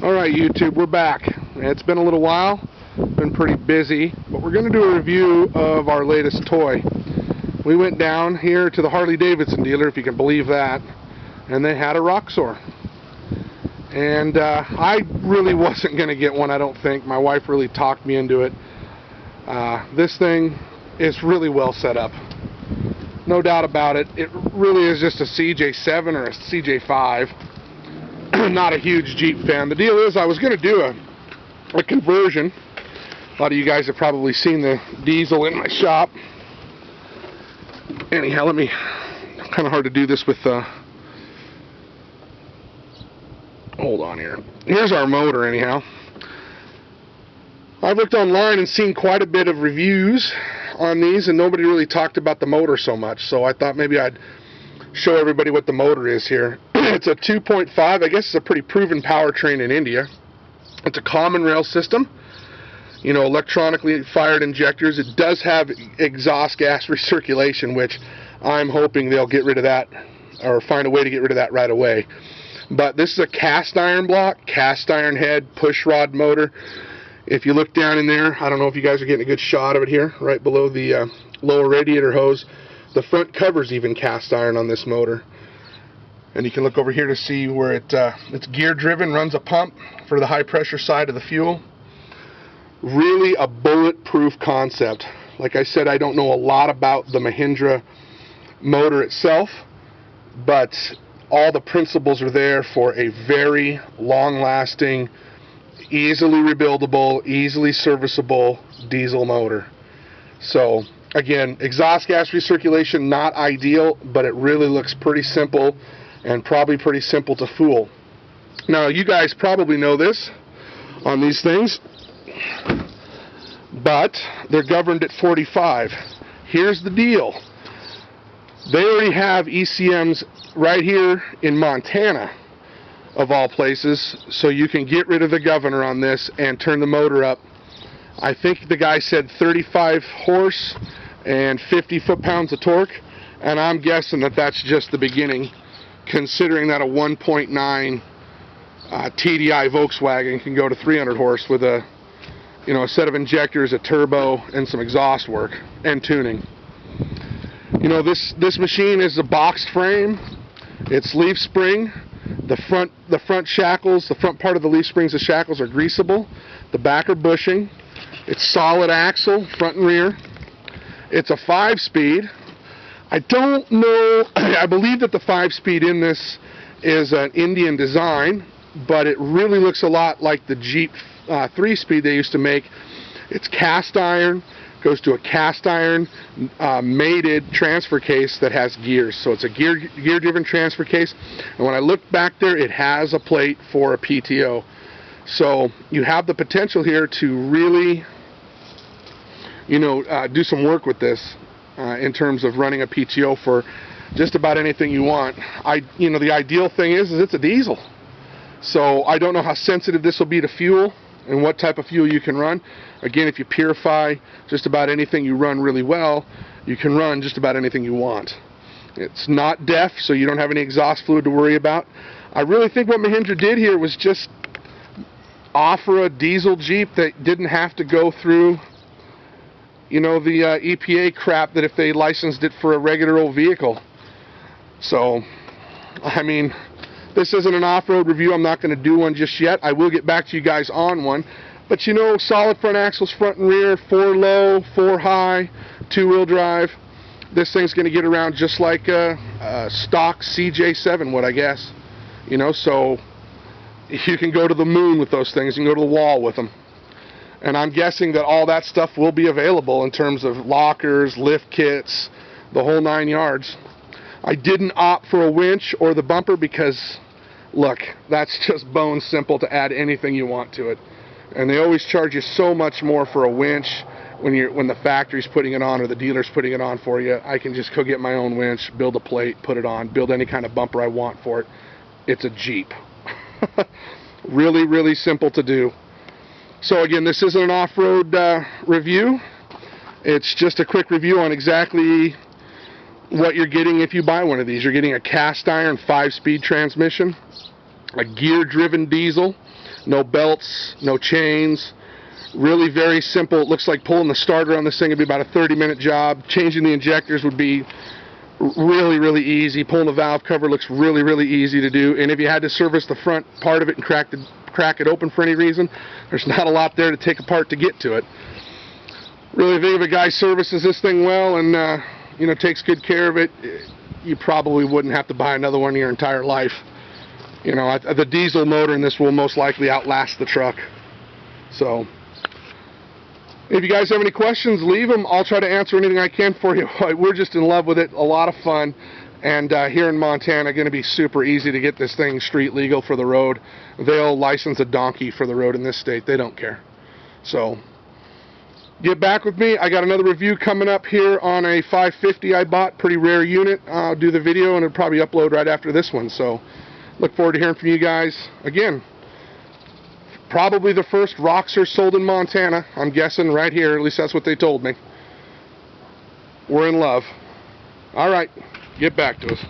Alright YouTube, we're back. It's been a little while, been pretty busy, but we're going to do a review of our latest toy. We went down here to the Harley-Davidson dealer, if you can believe that, and they had a Roxor. And I really wasn't going to get one, I don't think. My wife really talked me into it. This thing is really well set up. No doubt about it. It really is just a CJ7 or a CJ5. Not a huge Jeep fan. The deal is I was going to do a conversion. A lot of you guys have probably seen the diesel in my shop. Anyhow, kind of hard to do this with hold on here. Here's our motor anyhow. I've looked online and seen quite a bit of reviews on these, and nobody really talked about the motor so much, so I thought maybe I'd show everybody what the motor is here. It's a 2.5, I guess it's a pretty proven powertrain in India. It's a common rail system, you know, electronically fired injectors. It does have exhaust gas recirculation, which I'm hoping they'll get rid of that, or find a way to get rid of that right away. But this is a cast iron block, cast iron head, push rod motor. If you look down in there, I don't know if you guys are getting a good shot of it here, right below the lower radiator hose. The front cover's even cast iron on this motor. And you can look over here to see where it's gear driven, runs a pump for the high pressure side of the fuel. Really a bulletproof concept. Like I said, I don't know a lot about the Mahindra motor itself, but all the principles are there for a very long-lasting, easily rebuildable, easily serviceable diesel motor. So again, exhaust gas recirculation, not ideal, but it really looks pretty simple and probably pretty simple to fool. Now, you guys probably know this on these things, but they're governed at 45. Here's the deal. They already have ECMs right here in Montana, of all places, so you can get rid of the governor on this and turn the motor up. I think the guy said 35 horse and 50 foot-pounds of torque, and I'm guessing that that's just the beginning, considering that a 1.9 TDI Volkswagen can go to 300 horse with a set of injectors, a turbo, and some exhaust work and tuning. You know, this machine is a boxed frame. It's leaf spring. The front shackles, the front part of the leaf springs, the shackles are greasable. The back are bushing. It's solid axle, front and rear. It's a 5-speed. I don't know, I believe that the 5-speed in this is an Indian design, but it really looks a lot like the Jeep 3-speed they used to make. It's cast iron, goes to a cast iron mated transfer case that has gears. So it's a gear-driven transfer case, and when I look back there, it has a plate for a PTO. So you have the potential here to really, do some work with this in terms of running a PTO for just about anything you want. The ideal thing is it's a diesel. So I don't know how sensitive this will be to fuel and what type of fuel you can run. Again, if you purify just about anything you run really well, you can run just about anything you want. It's not DEF, so you don't have any exhaust fluid to worry about. I really think what Mahindra did here was just offer a diesel Jeep that didn't have to go through the EPA crap that if they licensed it for a regular old vehicle. So, I mean, this isn't an off-road review. I'm not going to do one just yet. I will get back to you guys on one. But solid front axles, front and rear, 4 low, 4 high, 2-wheel drive. This thing's going to get around just like a stock CJ7 would, I guess. So you can go to the moon with those things and go to the wall with them. And I'm guessing that all that stuff will be available in terms of lockers, lift kits, the whole 9 yards. I didn't opt for a winch or the bumper because, look, that's just bone simple to add anything you want to it. And they always charge you so much more for a winch when the factory's putting it on or the dealer's putting it on for you. I can just go get my own winch, build a plate, put it on, build any kind of bumper I want for it. It's a Jeep. Really, really simple to do. So again, this isn't an off-road review. It's just a quick review on exactly what you're getting if you buy one of these. You're getting a cast iron 5-speed transmission. a gear-driven diesel, no belts, no chains. Really very simple. It looks like pulling the starter on this thing would be about a 30-minute job. Changing the injectors would be really easy. Pulling the valve cover looks really easy to do. And if you had to service the front part of it and crack it open for any reason, there's not a lot there to take apart to get to it. Really, if a guy services this thing well and you know, takes good care of it, you probably wouldn't have to buy another one in your entire life. You know, the diesel motor in this will most likely outlast the truck. So, if you guys have any questions, leave them. I'll try to answer anything I can for you. We're just in love with it. A lot of fun. And here in Montana, going to be super easy to get this thing street legal for the road. They'll license a donkey for the road in this state. They don't care. So, get back with me. I got another review coming up here on a 550 I bought. Pretty rare unit. I'll do the video and it'll probably upload right after this one. So, look forward to hearing from you guys. Again, probably the first Roxor sold in Montana. I'm guessing right here. At least that's what they told me. We're in love. All right. Get back to us.